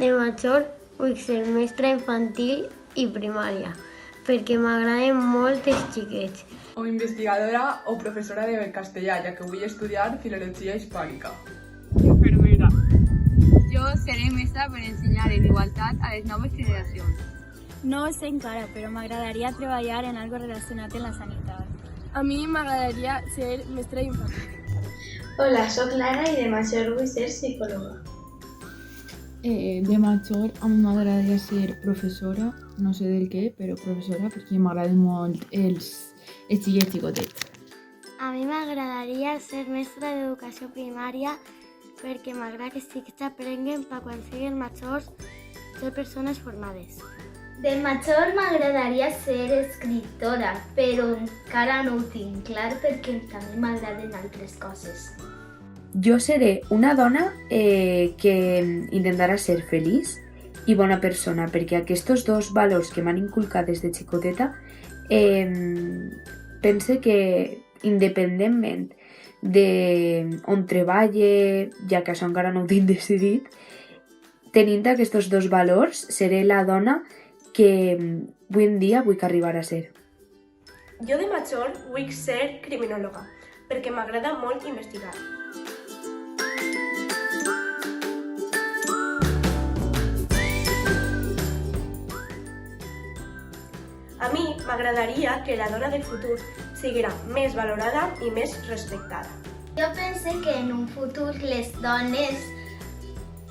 De major vull ser mestra infantil i primària, perquè m'agraden molt els xiquets. O investigadora o professora de castellà, ja que vull estudiar filologia hispànica. Enfermera. Jo seré mestra per ensenyar en igualtat a les noves generacions. No ho sé encara, però m'agradaria treballar en algo relacionat amb la sanitat. A mi m'agradaria ser mestra infantil. Hola, sóc Lara i de major vull ser psicòloga. De major a mi m'agradaria ser professora, no sé del què, però professora, perquè m'agraden molt els xiquets xicotets. A mi m'agradaria ser mestra d'educació primària perquè m'agrada que els xiquets aprenguen per quan siguin majors ser persones formades. De major m'agradaria ser escriptora, però encara no ho tinc clar perquè també m'agraden altres coses. Jo seré una dona que intentarà ser feliç i bona persona, perquè aquests dos valors que m'han inculcat des de xicoteta pense que independentment d'on treballe, ja que això encara no ho tinc decidit, tenint aquests dos valors seré la dona que avui en dia vull arribar a ser. Jo de major vull ser criminòloga, perquè m'agrada molt investigar. A mi m'agradaria que la dona del futur siguera més valorada i més respectada. Jo pense que en un futur les dones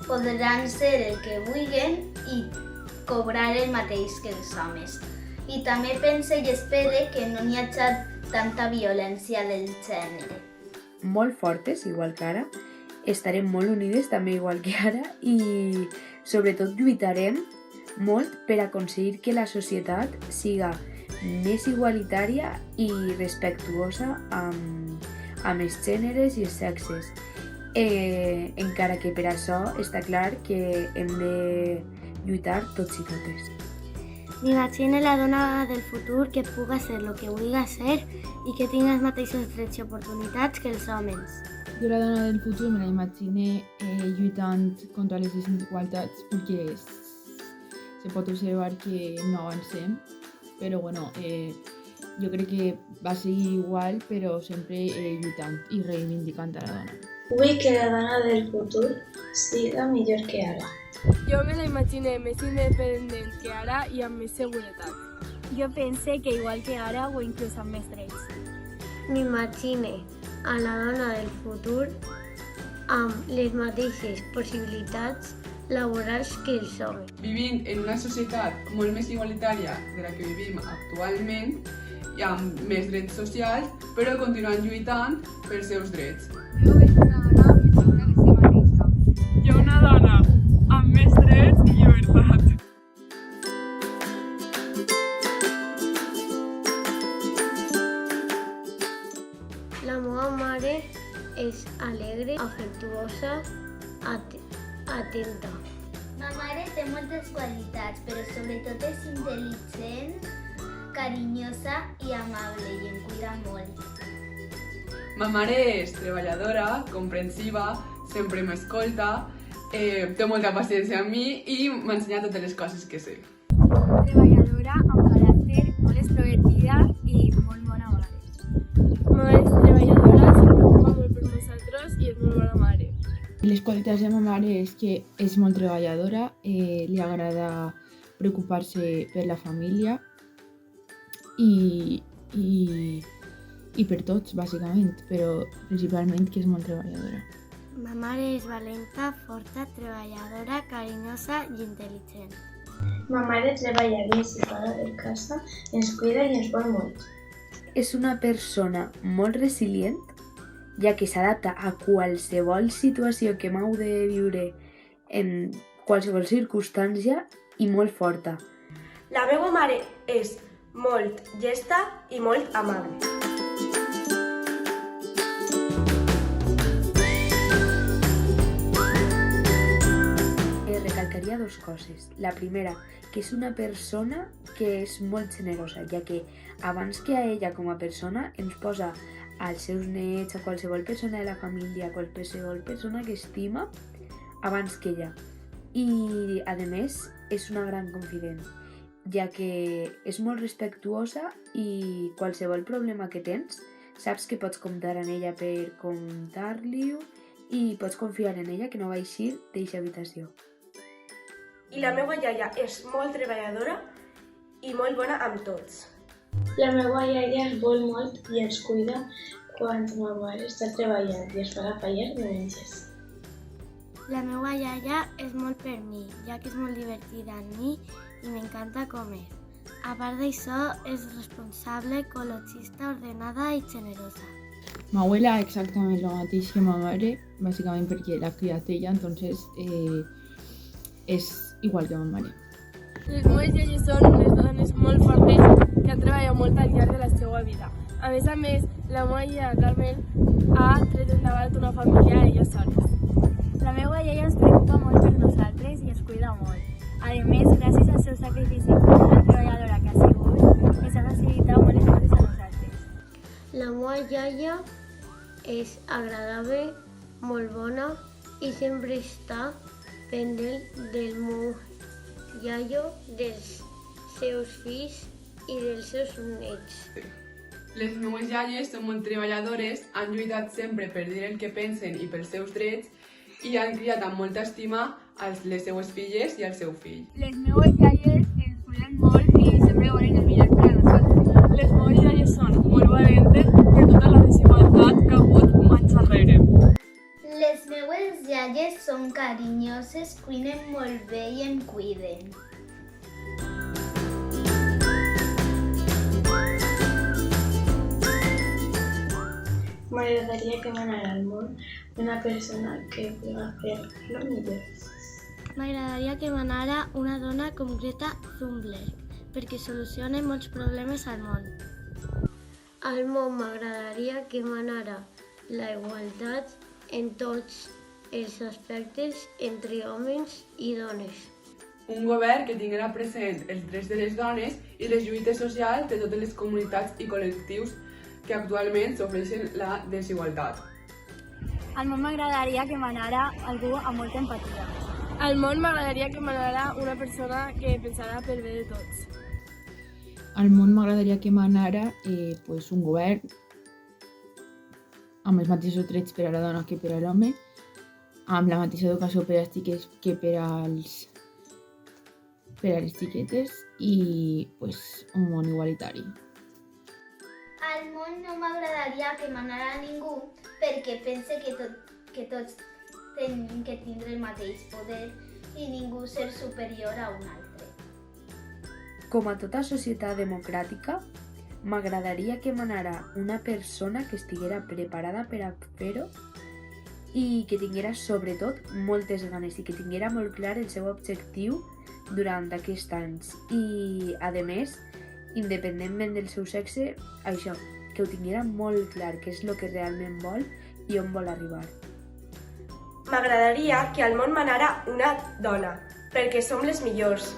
podran ser el que vulguin i cobrar el mateix que els homes. I també pense i espere que no hi hagi tanta violència del gènere. Molt fortes, igual que ara, estarem molt unides també igual que ara i sobretot lluitarem molt per aconseguir que la societat siga més igualitària i respectuosa amb els gèneres i els sexes. Encara que per això està clar que hem de lluitar tots i totes. M'imagino la dona del futur que puga ser el que vulgui ser i que tingui els mateixos drets i oportunitats que els homes. Jo la dona del futur me la imagine lluitant contra les desigualtats perquè se pot observar que no avancem, però bueno, jo crec que va seguir igual, però sempre lluitant i reivindicant a la dona. Vull que la dona del futur siga millor que ara. Jo me la imagine més independent que ara i amb més seguretat. Jo pense que igual que ara o inclús amb més drets. M'imagine a la dona del futur amb les mateixes possibilitats laborals que els homes. Vivint en una societat molt més igualitària de la que vivim actualment i amb més drets socials, però continuant lluitant pels seus drets. Jo veig una dona més segura de si mateixa. Jo una dona amb més drets i llibertat. La meva mare és alegre, afectuosa, atenta. Ma mare té moltes qualitats, però sobretot és intel·ligent, carinyosa i amable i em cuida molt. Ma mare és treballadora, comprensiva, sempre m'escolta, té molta paciència amb mi i m'ensenya totes les coses que sé. Treballadora, amb caràcter, molt extrovertida i molt bona mare. Ma mare és treballadora, se preocupa molt per nosaltres i és molt bona mare. Les qualitats de ma mare és que és molt treballadora, li agrada preocupar-se per la família i per tots, bàsicament, però principalment que és molt treballadora. Ma mare és valenta, forta, treballadora, carinyosa i intel·ligent. Ma mare treballa bé i fora de casa, ens cuida i ens vol molt. És una persona molt resilient, ja que s'adapta a qualsevol situació que m'heu de viure en qualsevol circumstància i molt forta. La meva mare és molt llesta i molt amable. Recalcaria dues coses. La primera, que és una persona que és molt generosa, ja que abans que a ella com a persona ens posa als seus nets, a qualsevol persona de la família, a qualsevol persona que estima, abans que ella. i, a més, és una gran confident, ja que és molt respectuosa i qualsevol problema que tens, saps que pots comptar en ella per contar-li-ho i pots confiar en ella que no va eixir d'eixa habitació. I la meva iaia és molt treballadora i molt bona amb tots. La meva iaia es vol molt i ens cuida quan ma mare està treballant i es fa la paella els diumenges. La meva iaia és molt per mi, ja que és molt divertida amb mi i m'encanta comer. A part d'això, és responsable, ecologista, ordenada i generosa. Ma abuela exactament el mateix que ma mare, bàsicament perquè l'ha criat ella, entonces és igual que ma mare. Les meves iaies són unes dones molt fortes que han treballat molt al llarg de la seva vida. A més, la meva iaia Carmen ha tret endavant una família ella soles. La meva iaia es preocupa molt per nosaltres i es cuida molt. A més, gràcies al seu sacrifici com a treballadora que ha sigut, ens ha facilitat molt les coses a nosaltres. La meva iaia és agradable, molt bona i sempre està pendent del meu iaio, dels seus fills i dels seus nets. Les meves iaies són molt treballadores, han lluitat sempre per dir el que pensen i pels seus drets i han criat amb molta estima les seues filles i el seu fill. Les meves iaies ens cuiden molt i sempre volen el millor per a nosaltres. Les meves iaies són molt valentes per tota la desigualtat que ha hagut anys enrere. Les meues iaies són carinyoses, cuinen molt bé i em cuiden. M'agradaria que manara al món una persona que puga fer-lo millor. M'agradaria que manara una dona com Greta Thunberg, perquè soluciona molts problemes al món. Al món m'agradaria que manara la igualtat en tots els aspectes entre homes i dones. Un govern que tinguera present els drets de les dones i les lluites socials de totes les comunitats i col·lectius que actualment sofreixen la desigualtat. Al món m'agradaria que manara algú amb molta empatia. Al món m'agradaria que manara una persona que pensara pel bé de tots. Al món m'agradaria que manara un govern amb els mateixos drets per a la dona que per a l'home, amb la mateixa educació per als xiquets que per a les xiquetes i un món igualitari. Al món no m'agradaria que manara ningú perquè pense que tots tenim que tindre el mateix poder i ningú ser superior a un altre. Com a tota societat democràtica, m'agradaria que manara una persona que estiguera preparada per a fer-ho i que tinguera sobretot moltes ganes i que tinguera molt clar el seu objectiu durant aquests anys. I, a més, independentment del seu sexe, això, que ho tinguera molt clar, què és el que realment vol i on vol arribar. M'agradaria que al món manara una dona, perquè som les millors.